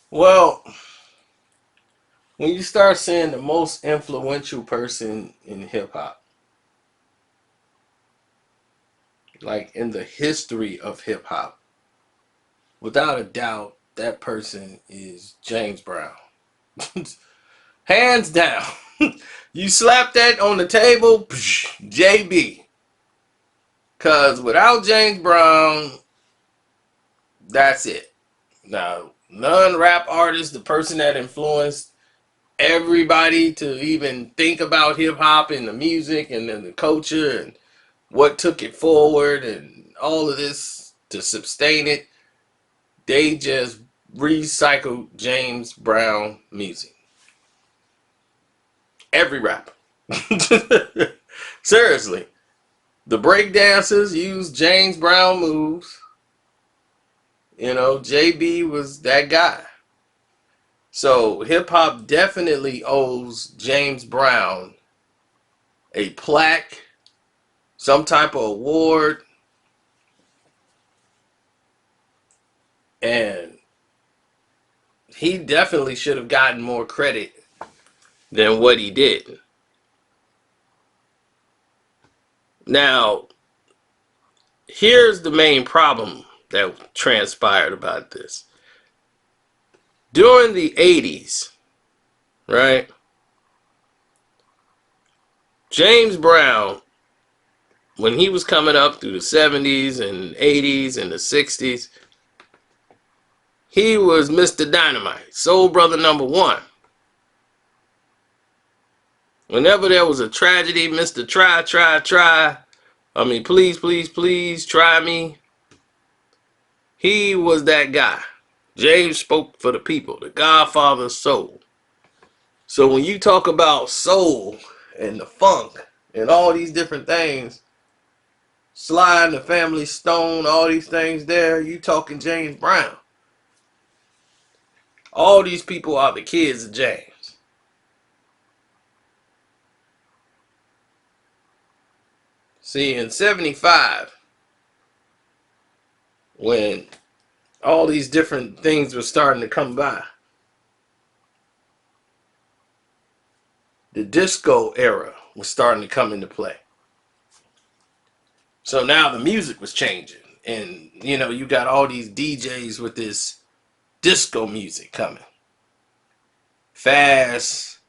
Well, when you start saying the most influential person in hip hop, like in the history of hip hop, without a doubt, that person is James Brown. Hands down. You slap that on the table, JB. Because without James Brown, that's it. Now, non rap artist, the person that influenced everybody to even think about hip hop and the music and the culture and what took it forward and all of this to sustain it, they just recycled James Brown music. Every rapper. Seriously. The breakdancers used James Brown moves. You know, JB was that guy. So hip hop definitely owes James Brown a plaque, some type of award, and he definitely should have gotten more credit than what he did. Now, here's the main problem that transpired about this. During the 80s, right? James Brown, when he was coming up through the 70s and 80s and the 60s, he was Mr. Dynamite, Soul Brother number one. Whenever there was a tragedy, Mr. Please, please, please, try me. He was that guy. James spoke for the people, the Godfather of soul. So when you talk about soul and the funk and all these different things, Sly and the Family Stone, all these things there, you talking James Brown. All these people are the kids of James. See, in 75, when all these different things were starting to come by, the disco era was starting to come into play. So now the music was changing. And, you know, you got all these DJs with this disco music coming. Fast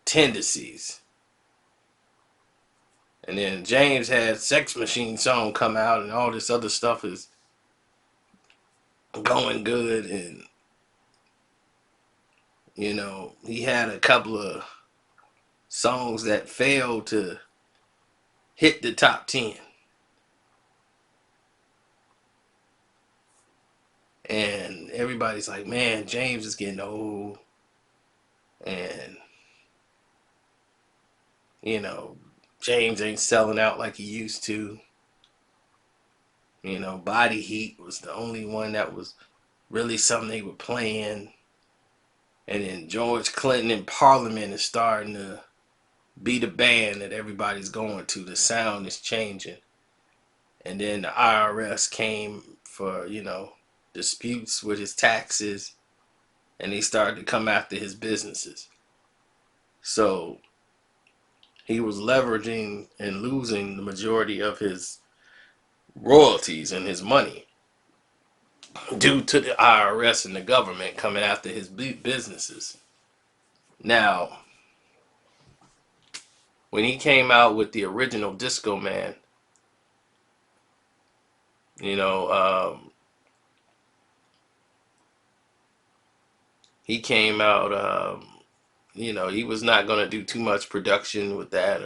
tendencies. And then James had Sex Machine song come out and all this other stuff is going good. And, you know, he had a couple of songs that failed to hit the top 10. And everybody's like, man, James is getting old. And, you know, James ain't selling out like he used to. You know, Body Heat was the only one that was really something they were playing. And then George Clinton in Parliament is starting to be the band that everybody's going to. The sound is changing. And then the IRS came for, you know, disputes with his taxes. And they started to come after his businesses. So he was leveraging and losing the majority of his royalties and his money due to the IRS and the government coming after his businesses. Now, when he came out with the original Disco Man, you know, he came out, you know, he was not going to do too much production with that.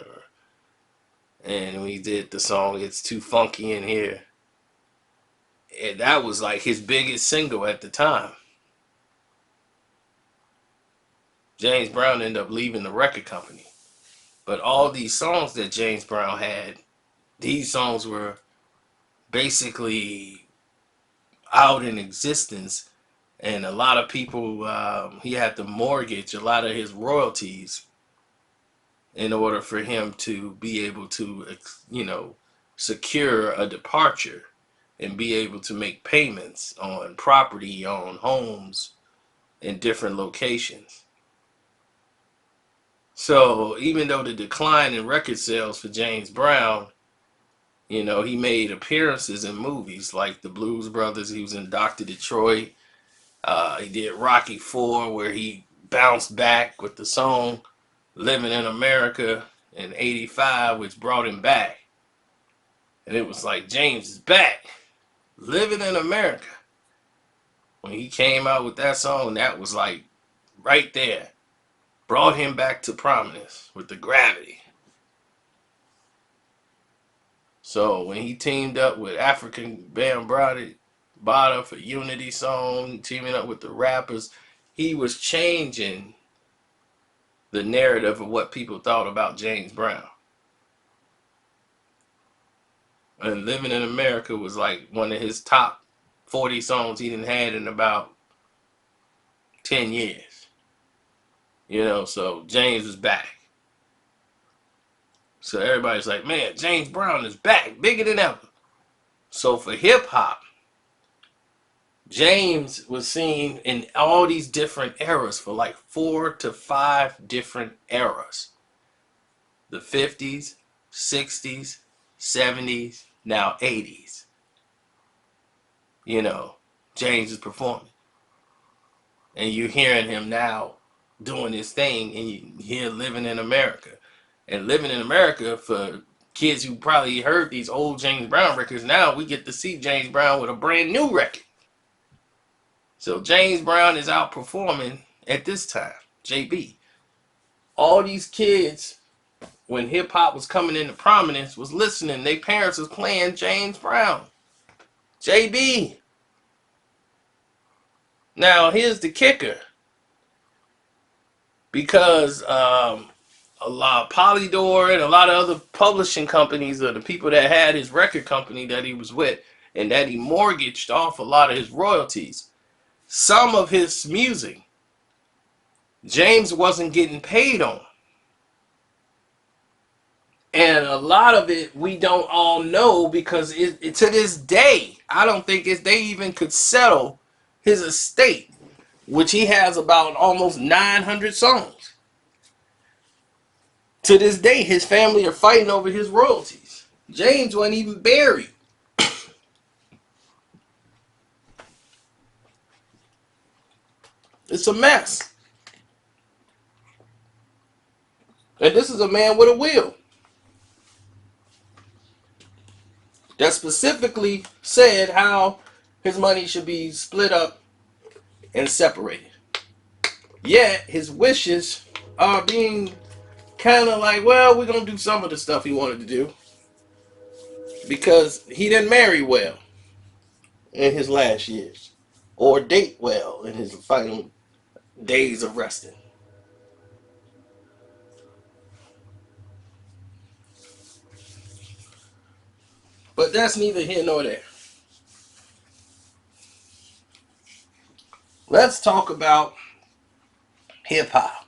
And we did the song It's Too Funky in Here. And that was like his biggest single at the time. James Brown ended up leaving the record company. But all these songs that James Brown had, these songs were basically out in existence. And a lot of people, he had to mortgage a lot of his royalties in order for him to be able to, you know, secure a departure and be able to make payments on property, on homes, in different locations. So even though the decline in record sales for James Brown, he made appearances in movies like The Blues Brothers. He was in Dr. Detroit. He did Rocky IV, where he bounced back with the song Living in America in '85, which brought him back. And it was like, James is back, living in America. When he came out with that song, that was like right there. Brought him back to prominence with the gravity. So when he teamed up with African Bambaataa for Unity song, teaming up with the rappers, he was changing the narrative of what people thought about James Brown. And Living in America was like one of his top 40 songs he didn't had in about 10 years. So James is back. So everybody's like, man, James Brown is back, bigger than ever. So for hip hop, James was seen in all these different eras for like 4 to 5 different eras. The 50s, 60s, 70s, now 80s. James is performing. And you're hearing him now doing his thing, and you hear Living in America. And Living in America, for kids who probably heard these old James Brown records, now we get to see James Brown with a brand new record. So James Brown is outperforming at this time, JB. All these kids, when hip hop was coming into prominence, was listening. Their parents was playing James Brown. JB. Now here's the kicker. Because a lot of Polydor and a lot of other publishing companies are the people that had his record company that he was with, and that he mortgaged off a lot of his royalties. Some of his music, James wasn't getting paid on. And a lot of it we don't all know, because to this day, I don't think they even could settle his estate, which he has about almost 900 songs. To this day, his family are fighting over his royalties. James wasn't even buried. It's a mess. And this is a man with a will that specifically said how his money should be split up and separated. Yet his wishes are being kind of like, well, we're going to do some of the stuff he wanted to do, because he didn't marry well in his last years, or date well in his final days of resting. But that's neither here nor there. Let's talk about hip hop.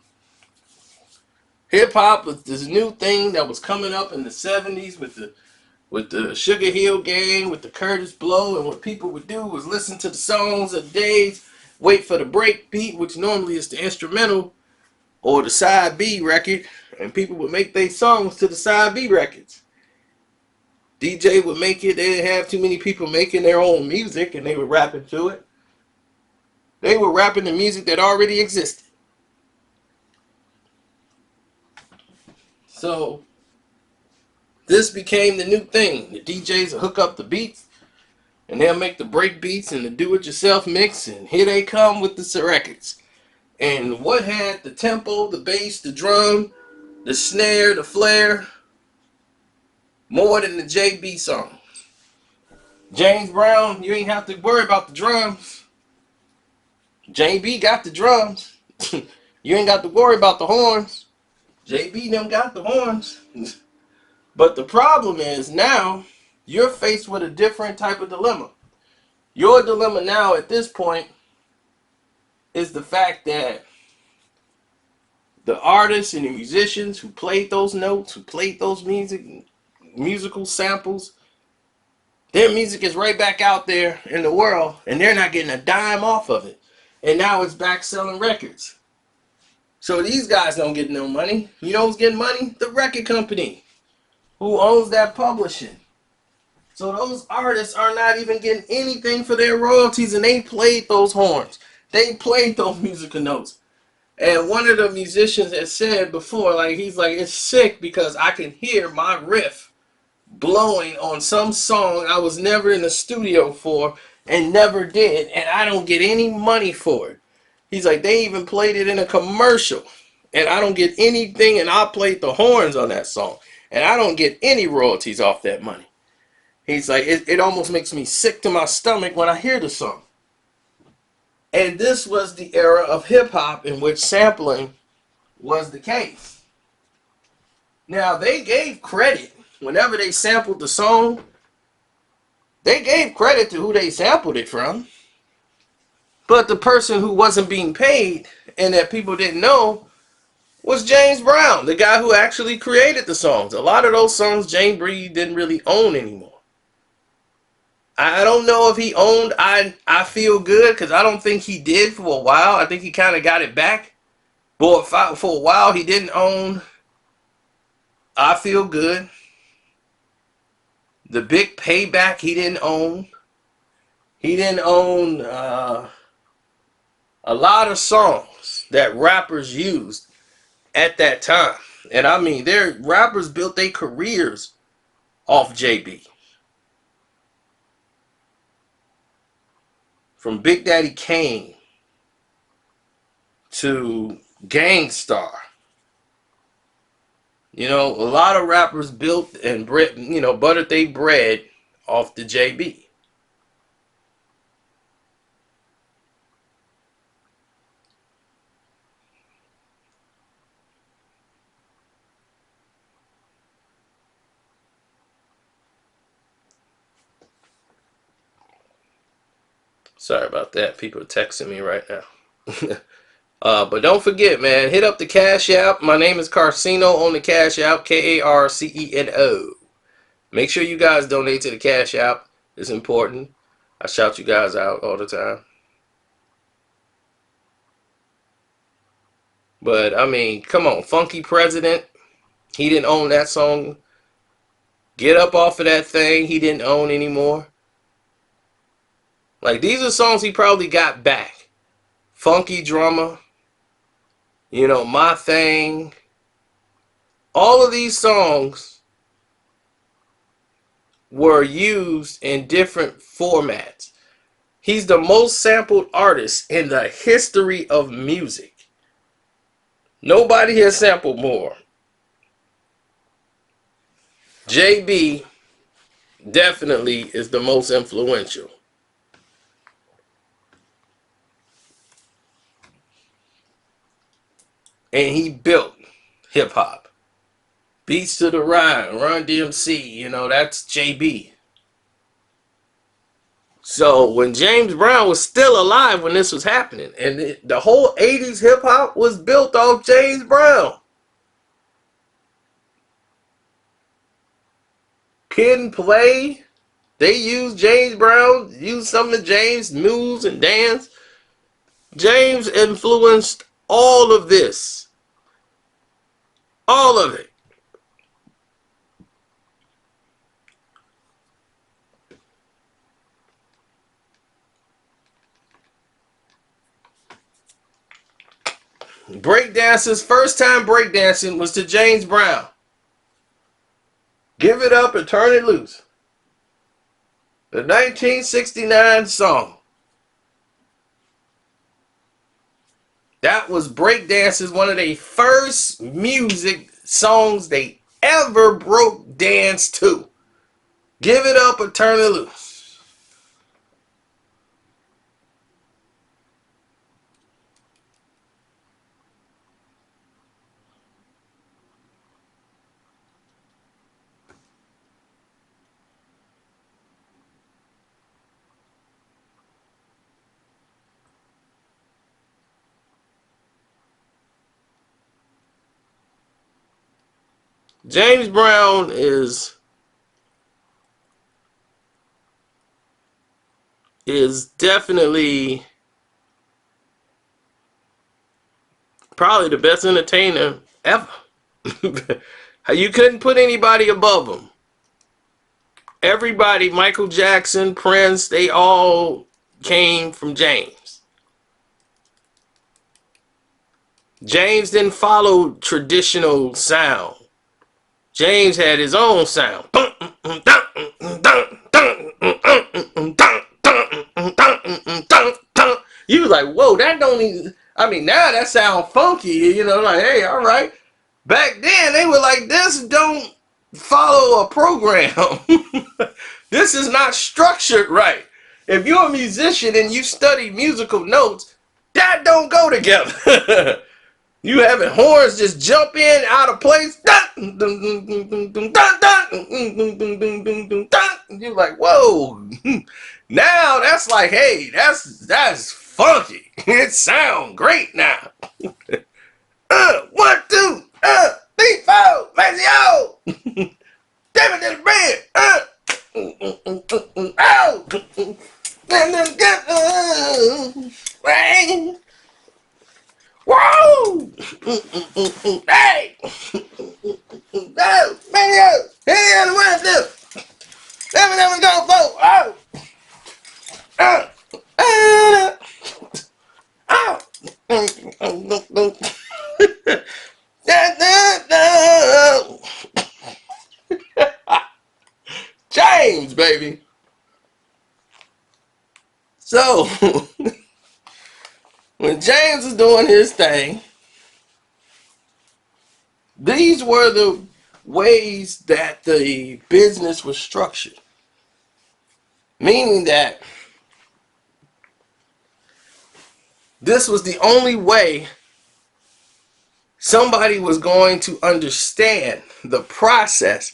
Hip hop was this new thing that was coming up in the 70s with the Sugar Hill Gang, with the Curtis Blow, and what people would do was listen to the songs of the days, wait for the break beat, which normally is the instrumental or the side B record, and people would make their songs to the side B records. DJ would make it. They didn't have too many people making their own music, and they were rapping to it. They were rapping the music that already existed. So this became the new thing. The DJs will hook up the beats, and they'll make the break beats and the do-it-yourself mix, and here they come with the records. And what had the tempo, the bass, the drum, the snare, the flare, more than the JB song? James Brown, you ain't have to worry about the drums. JB got the drums. You ain't got to worry about the horns. JB them got the horns. But the problem is, now you're faced with a different type of dilemma. Your dilemma now at this point is the fact that the artists and the musicians who played those notes, who played those musical samples, their music is right back out there in the world, and they're not getting a dime off of it. and now it's back selling records. So these guys don't get no money. You know who's getting money? The record company, who owns that publishing. So those artists are not even getting anything for their royalties, and they played those horns. They played those musical notes. And one of the musicians had said before, like, he's like, it's sick because I can hear my riff blowing on some song I was never in the studio for and never did, and I don't get any money for it. He's like, they even played it in a commercial, and I don't get anything, and I played the horns on that song, and I don't get any royalties off that money. He's like, it almost makes me sick to my stomach when I hear the song. And this was the era of hip-hop in which sampling was the case. Now, they gave credit whenever they sampled the song. They gave credit to who they sampled it from. But the person who wasn't being paid and that people didn't know was James Brown, the guy who actually created the songs. A lot of those songs James Brown didn't really own anymore. I don't know if he owned I Feel Good, because I don't think he did for a while. I think he kind of got it back. But for a while, he didn't own I Feel Good. The Big Payback, he didn't own. He didn't own a lot of songs that rappers used at that time. And I mean, their rappers built their careers off JB. From Big Daddy Kane to Gangstar. You know, a lot of rappers built and buttered their bread off the JB. Sorry about that. People are texting me right now. But don't forget, man, hit up the Cash App. My name is Carcino on the Cash App, Karceno. Make sure you guys donate to the Cash App. It's important. I shout you guys out all the time. But, I mean, come on. Funky President, he didn't own that song. Get Up Off of That Thing, he didn't own anymore. Like, these are songs he probably got back. Funky Drummer, My Thing. All of these songs were used in different formats. He's the most sampled artist in the history of music. Nobody has sampled more. JB definitely is the most influential. And he built hip hop. Beats to the Run DMC, that's JB. So when James Brown was still alive when this was happening, and the whole 80s hip hop was built off James Brown. Kid and Play, they used James Brown, used some of James' moves and dance. James influenced all of this. All of it. Breakdancers, first time breakdancing was to James Brown. Give It Up and Turn It Loose. The 1969 song. That was breakdancers, one of their first music songs they ever broke dance to. Give It Up or Turn It Loose. James Brown is definitely probably the best entertainer ever. You couldn't put anybody above him. Everybody, Michael Jackson, Prince, they all came from James. James didn't follow traditional sound. James had his own sound. You was like, whoa, that don't even, I mean, now that sound funky, you know, like, hey, all right. Back then, they were like, this don't follow a program. This is not structured right. If you're a musician and you study musical notes, that don't go together. You having horns just jump in out of place. You're like, whoa. Now that's like, hey, that's funky. It sounds great now. 1, 2, 3, 4, Maceo. David the bread. Oh. Whoa! Hey! Oh, man, hey, what do? Never go, oh! James, baby. So, when James was doing his thing, these were the ways that the business was structured. Meaning that this was the only way somebody was going to understand the process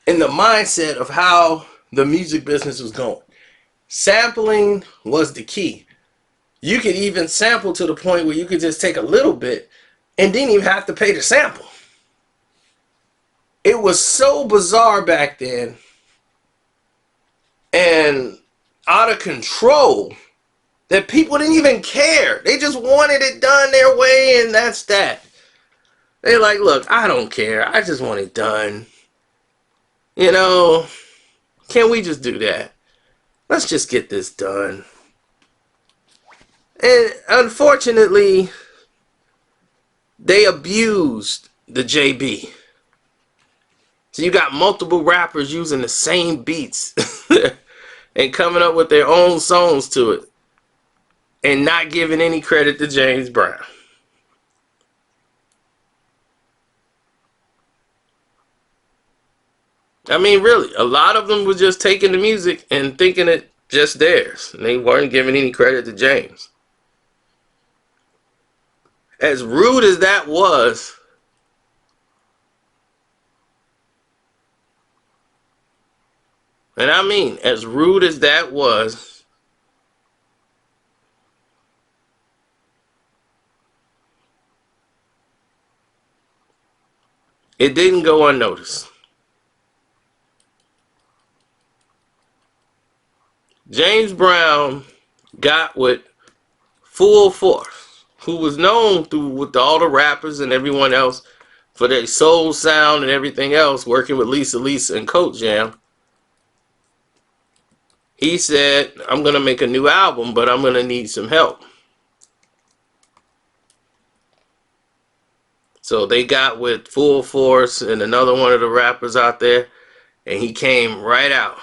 and the mindset of how the music business was going. Sampling was the key. You could even sample to the point where you could just take a little bit and didn't even have to pay the sample. It was so bizarre back then and out of control that people didn't even care. They just wanted it done their way, and that's that. They're like, look, I don't care. I just want it done. You know, can we just do that? Let's just get this done. And unfortunately, they abused the JB. So you got multiple rappers using the same beats and coming up with their own songs to it and not giving any credit to James Brown. I mean, really, a lot of them were just taking the music and thinking it just theirs. And they weren't giving any credit to James. As rude as that was, and I mean, as rude as that was, it didn't go unnoticed. James Brown got with Full Force, who was known with all the rappers and everyone else for their soul sound and everything else, working with Lisa and Coat Jam. He said, I'm going to make a new album, but I'm going to need some help. So they got with Full Force and another one of the rappers out there, and he came right out.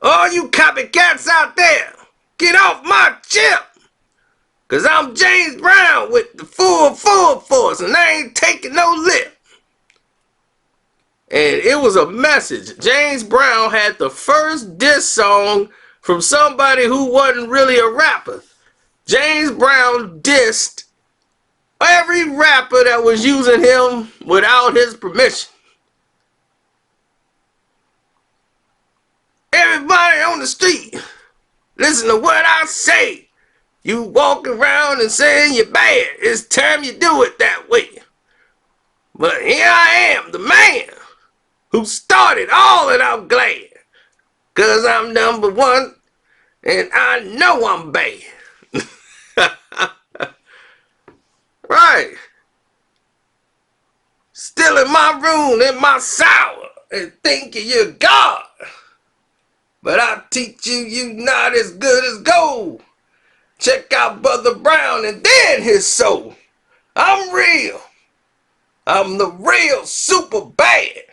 All you copycats out there, get off my chip! Cause I'm James Brown with the full force, and I ain't taking no lip. And it was a message. James Brown had the first diss song from somebody who wasn't really a rapper. James Brown dissed every rapper that was using him without his permission. Everybody on the street, listen to what I say. You walk around and saying you're bad. It's time you do it that way. But here I am, the man who started all, and I'm glad. Cause I'm number one and I know I'm bad. chill in my room in my shower and thinking you're God. But I teach you, you not as good as gold. Check out Brother Brown and then his soul. I'm real. I'm the real super bad.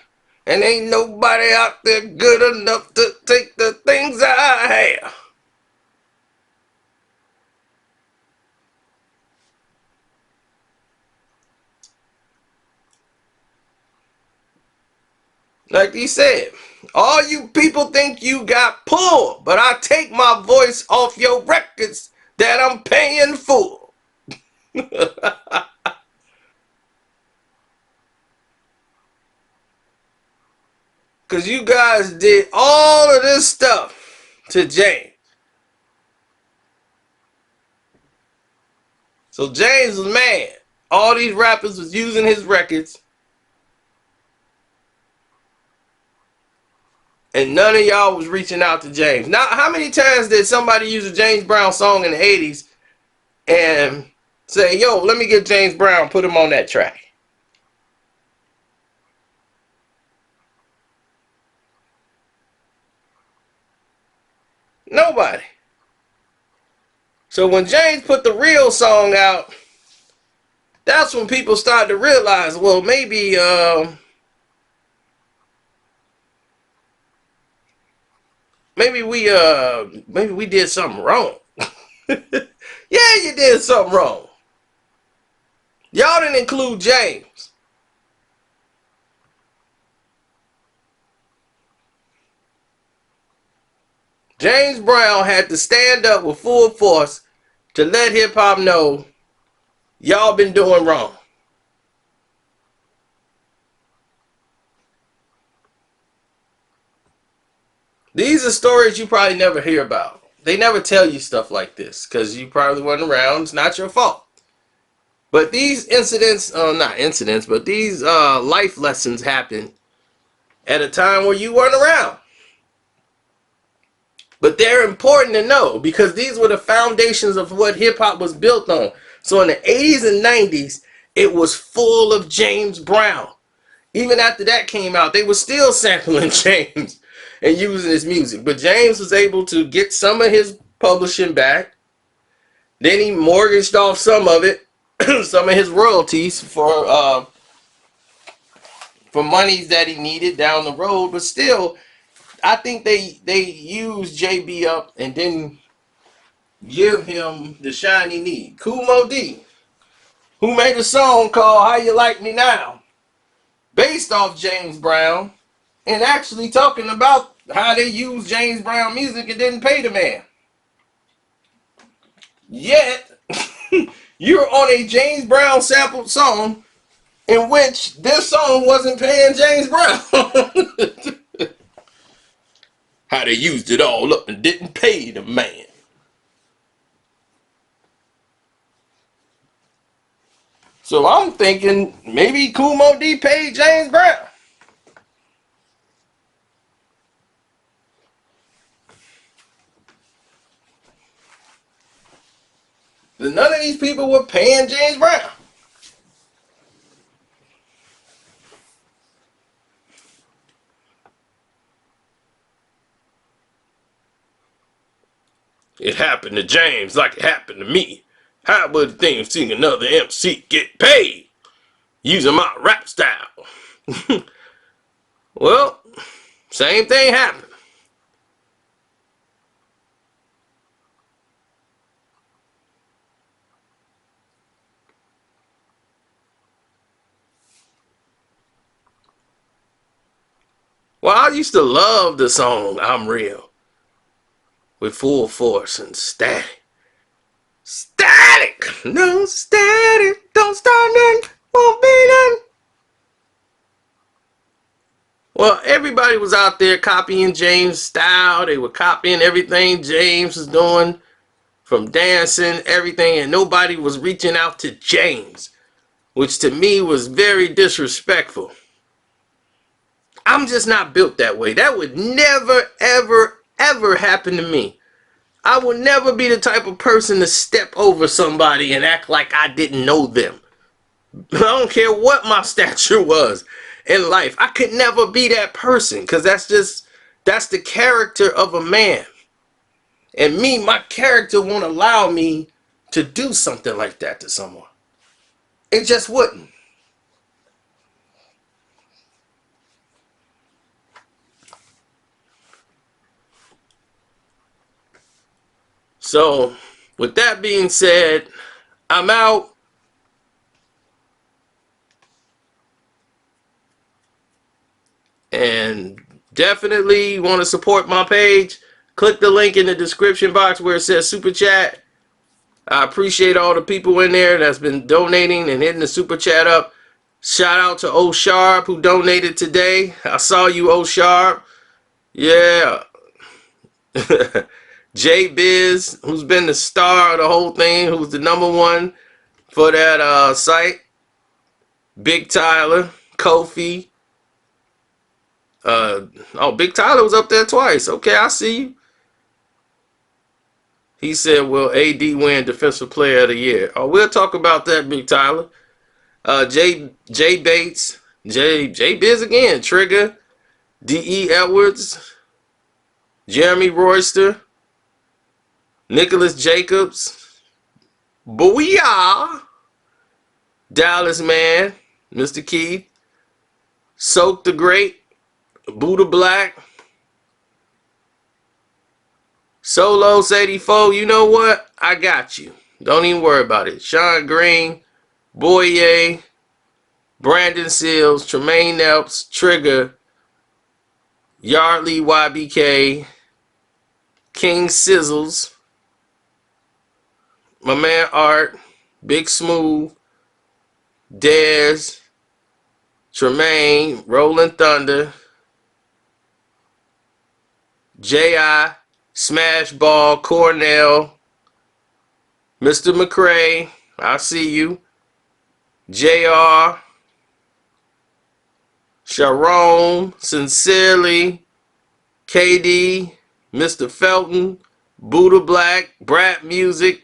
And ain't nobody out there good enough to take the things I have. Like he said, all you people think you got pulled, but I take my voice off your records that I'm paying for. Because you guys did all of this stuff to James. So James was mad. All these rappers was using his records. And none of y'all was reaching out to James. Now, how many times did somebody use a James Brown song in the 80s and say, yo, let me get James Brown, put him on that track? Nobody. So when James put the real song out, that's when people started to realize, well, maybe we did something wrong. Yeah, you did something wrong. Y'all didn't include James. James Brown had to stand up with full force to let hip hop know y'all been doing wrong. These are stories you probably never hear about. They never tell you stuff like this because you probably weren't around. It's not your fault. But these incidents, not incidents, but these life lessons happen at a time where you weren't around. But they're important to know because these were the foundations of what hip hop was built on. So in the 80s and 90s, it was full of James Brown. Even after that came out, they were still sampling James and using his music. But James was able to get some of his publishing back. Then he mortgaged off some of it, some of his royalties for monies that he needed down the road. But still, I think they used JB up and didn't give him the shine he need. Kool Moe Dee, who made a song called How You Like Me Now, based off James Brown, and actually talking about how they used James Brown music and didn't pay the man. Yet, you're on a James Brown sampled song in which this song wasn't paying James Brown. How they used it all up and didn't pay the man. So I'm thinking maybe Kool Moe Dee paid James Brown. But none of these people were paying James Brown. It happened to James like it happened to me. How would things seeing another MC get paid using my rap style? Well, same thing happened. Well, I used to love the song I'm Real with Full Force and Static. Static! No static, don't start nothing, won't be nothing. Well, everybody was out there copying James' style. They were copying everything James was doing, from dancing, everything, and nobody was reaching out to James, which to me was very disrespectful. I'm just not built that way. That would never, ever, ever happen to me. I would never be the type of person to step over somebody and act like I didn't know them I don't care what my stature was in life. I could never be that person because that's the character of a man. And me, my character won't allow me to do something like that to someone. It just wouldn't. So, with that being said, I'm out. And definitely want to support my page. Click the link in the description box where it says Super Chat. I appreciate all the people in there that's been donating and hitting the Super Chat up. Shout out to O Sharp who donated today. I saw you, O Sharp. Yeah. J Biz, who's been the star of the whole thing, who's the #1 for that site. Big Tyler, Kofi. Oh, Big Tyler was up there twice. Okay, I see you. He said, will AD win Defensive Player of the Year? Oh, we'll talk about that, Big Tyler. J Bates, J Biz again, Trigger, D.E. Edwards, Jeremy Royster, Nicholas Jacobs, Booyah, Dallas Man, Mr. Keith, Soak the Great, Buddha Black, Solos 84. You know what? I got you. Don't even worry about it. Sean Green, Boye, Brandon Seals, Tremaine Elps, Trigger, Yardley YBK, King Sizzles, my man Art, Big Smooth, Dez, Tremaine, Rolling Thunder, J.I., Smash Ball, Cornell, Mr. McCray, I see you, J.R., Sharon, Sincerely, KD, Mr. Felton, Buddha Black, Brat Music.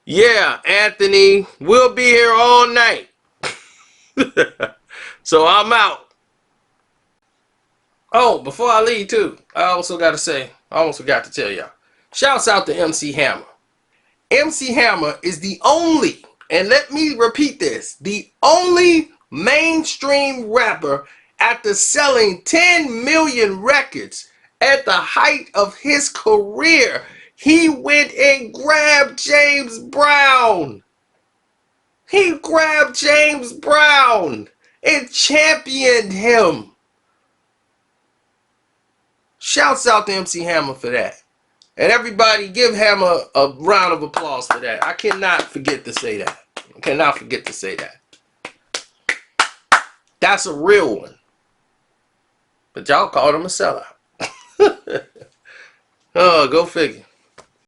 Yeah, Anthony, we'll be here all night. So I'm out. Oh, before I leave too, I almost forgot to tell y'all. Shouts out to MC Hammer. MC Hammer is the only, and let me repeat this, the only mainstream rapper after selling 10 million records at the height of his career. He went and grabbed James Brown. He grabbed James Brown and championed him. Shouts out to MC Hammer for that. And everybody give Hammer a round of applause for that. I cannot forget to say that. I cannot forget to say that. That's a real one. But y'all called him a sellout. Oh, go figure.